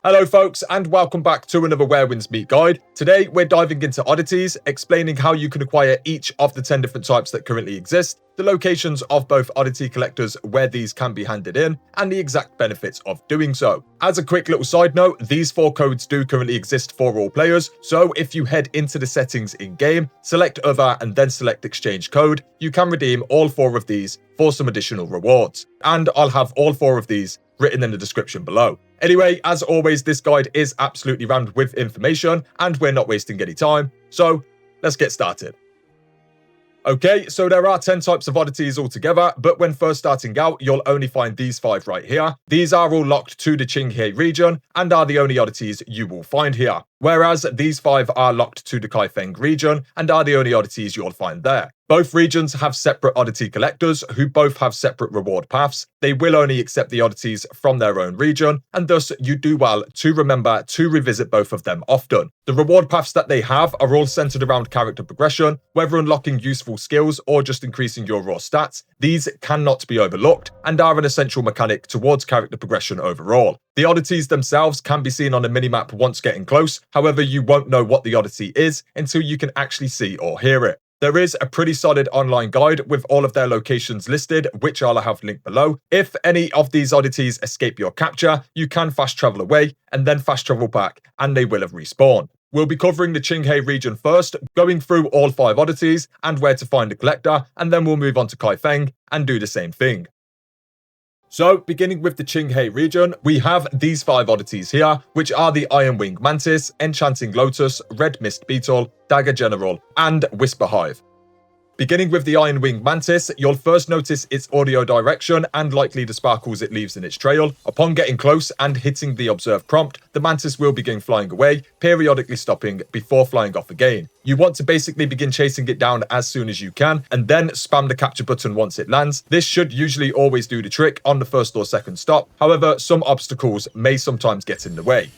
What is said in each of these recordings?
Hello folks, and welcome back to another Where Winds Meet guide. Today we're diving into oddities, explaining how you can acquire each of the 10 different types that currently exist, the locations of both oddity collectors where these can be handed in, and the exact benefits of doing so. As a quick little side note, these 4 codes do currently exist for all players, so if you head into the settings in-game, select Other and then select Exchange Code, you can redeem all 4 of these for some additional rewards. And I'll have all 4 of these written in the description below. Anyway, as always, this guide is absolutely rammed with information and we're not wasting any time, so let's get started. Okay, so there are 10 types of oddities altogether, but when first starting out, you'll only find these 5 right here. These are all locked to the Qinghe region and are the only oddities you will find here. Whereas these 5 are locked to the Kaifeng region and are the only oddities you'll find there. Both regions have separate oddity collectors who both have separate reward paths. They will only accept the oddities from their own region, and thus you do well to remember to revisit both of them often. The reward paths that they have are all centered around character progression, whether unlocking useful skills or just increasing your raw stats. These cannot be overlooked and are an essential mechanic towards character progression overall. The oddities themselves can be seen on a minimap once getting close, however you won't know what the oddity is until you can actually see or hear it. There is a pretty solid online guide with all of their locations listed, which I'll have linked below. If any of these oddities escape your capture, you can fast travel away and then fast travel back, and they will have respawned. We'll be covering the Qinghe region first, going through all 5 oddities and where to find a collector, and then we'll move on to Kaifeng and do the same thing. So, beginning with the Qinghe region, we have these 5 oddities here, which are the Ironwing Mantis, Enchanting Lotus, Redmist Beetle, Dagger General, and Whisper Hive. Beginning with the Ironwing Mantis, you'll first notice its audio direction and likely the sparkles it leaves in its trail. Upon getting close and hitting the observe prompt, the mantis will begin flying away, periodically stopping before flying off again. You want to basically begin chasing it down as soon as you can, and then spam the capture button once it lands. This should usually always do the trick on the first or second stop, however, some obstacles may sometimes get in the way.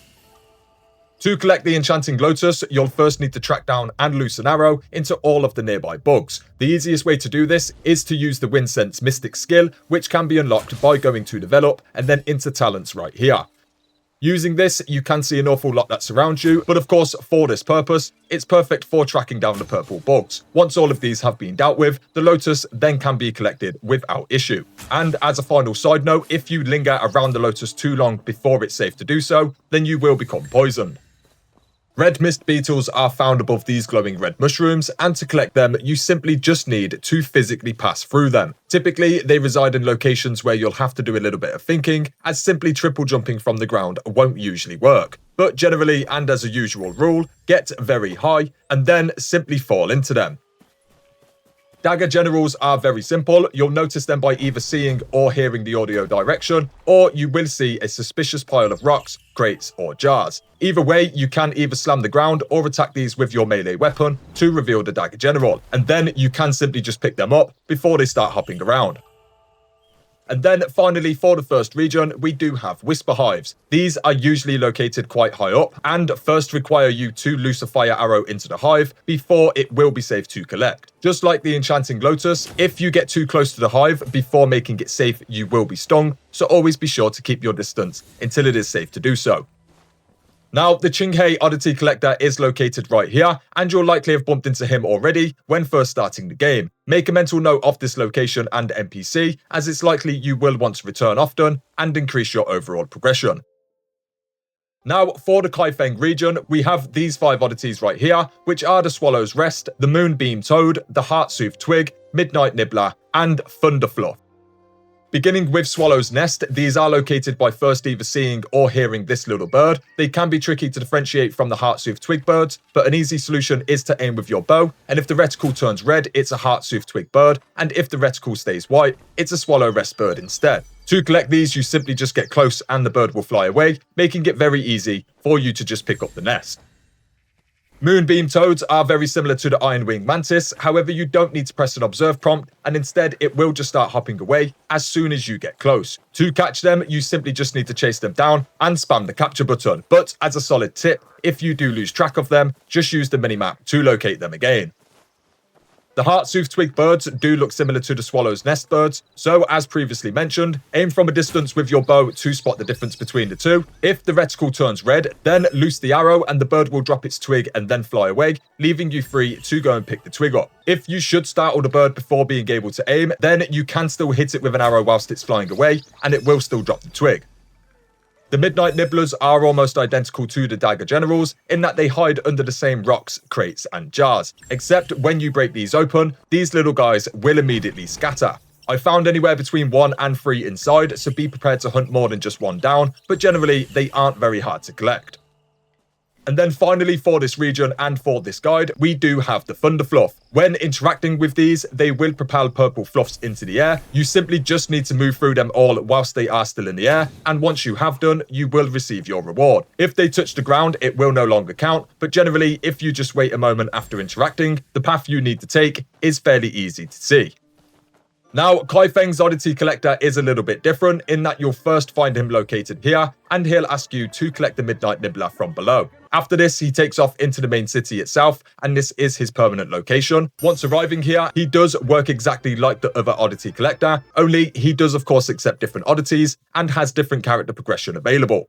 To collect the Enchanting Lotus, you'll first need to track down and loose an arrow into all of the nearby bugs. The easiest way to do this is to use the Wind Sense Mystic skill, which can be unlocked by going to Develop and then into Talents right here. Using this, you can see an awful lot that surrounds you, but of course, for this purpose, it's perfect for tracking down the purple bugs. Once all of these have been dealt with, the Lotus then can be collected without issue. And as a final side note, if you linger around the Lotus too long before it's safe to do so, then you will become poisoned. Redmist Beetles are found above these glowing red mushrooms, and to collect them, you simply just need to physically pass through them. Typically, they reside in locations where you'll have to do a little bit of thinking, as simply triple jumping from the ground won't usually work. But generally, and as a usual rule, get very high, and then simply fall into them. Dagger Generals are very simple. You'll notice them by either seeing or hearing the audio direction, or you will see a suspicious pile of rocks, crates, or jars. Either way, you can either slam the ground or attack these with your melee weapon to reveal the Dagger General, and then you can simply just pick them up before they start hopping around. And then finally, for the first region, we do have Whisper Hives. These are usually located quite high up and first require you to loose a fire arrow into the hive before it will be safe to collect. Just like the Enchanting Lotus, if you get too close to the hive before making it safe, you will be stung, so always be sure to keep your distance until it is safe to do so. Now, the Qinghe Oddity Collector is located right here, and you'll likely have bumped into him already when first starting the game. Make a mental note of this location and NPC, as it's likely you will want to return often and increase your overall progression. Now, for the Kaifeng region, we have these 5 oddities right here, which are the Swallow's Rest, the Moonbeam Toad, the Heartsoothe Twig, Midnight Nibbler, and Thunder Fluff. Beginning with Swallow's Nest, these are located by first either seeing or hearing this little bird. They can be tricky to differentiate from the Heartsoothe Twig birds, but an easy solution is to aim with your bow, and if the reticle turns red, it's a Heartsoothe Twig bird, and if the reticle stays white, it's a Swallow Rest bird instead. To collect these, you simply just get close and the bird will fly away, making it very easy for you to just pick up the nest. Moonbeam Toads are very similar to the Ironwing Mantis, however you don't need to press an observe prompt, and instead it will just start hopping away as soon as you get close. To catch them, you simply just need to chase them down and spam the capture button, but as a solid tip, if you do lose track of them, just use the minimap to locate them again. The Heartsoothe Twig birds do look similar to the Swallow's Nest birds, so as previously mentioned, aim from a distance with your bow to spot the difference between the two. If the reticle turns red, then loose the arrow and the bird will drop its twig and then fly away, leaving you free to go and pick the twig up. If you should startle the bird before being able to aim, then you can still hit it with an arrow whilst it's flying away, and it will still drop the twig. The Midnight Nibblers are almost identical to the Dagger Generals in that they hide under the same rocks, crates and jars, except when you break these open, these little guys will immediately scatter. I found anywhere between 1 and 3 inside, so be prepared to hunt more than just one down, but generally they aren't very hard to collect. And then finally, for this region and for this guide, we do have the Thunder Fluff. When interacting with these, they will propel purple fluffs into the air. You simply just need to move through them all whilst they are still in the air, and once you have done, you will receive your reward. If they touch the ground, it will no longer count, but generally, if you just wait a moment after interacting, the path you need to take is fairly easy to see. Now, Kaifeng's Oddity Collector is a little bit different in that you'll first find him located here, and he'll ask you to collect the Midnight Nibbler from below. After this, he takes off into the main city itself, and this is his permanent location. Once arriving here, he does work exactly like the other Oddity Collector, only he does of course accept different oddities, and has different character progression available.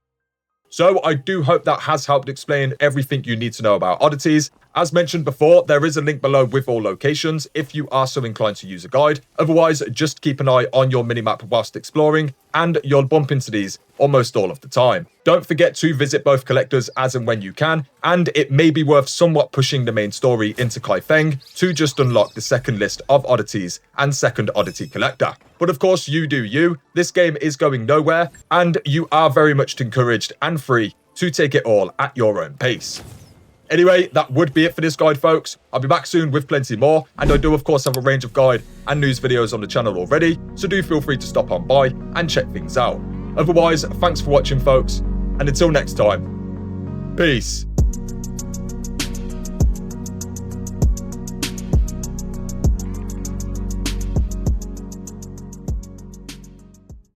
So I do hope that has helped explain everything you need to know about oddities. As mentioned before, there is a link below with all locations if you are so inclined to use a guide. Otherwise, just keep an eye on your minimap whilst exploring, and you'll bump into these almost all of the time. Don't forget to visit both collectors as and when you can, and it may be worth somewhat pushing the main story into Kaifeng to just unlock the second list of oddities and second oddity collector. But of course, you do you. This game is going nowhere, and you are very much encouraged and free to take it all at your own pace. Anyway, that would be it for this guide, folks. I'll be back soon with plenty more, and I do of course have a range of guide and news videos on the channel already, so do feel free to stop on by and check things out. Otherwise, thanks for watching, folks, and until next time, peace.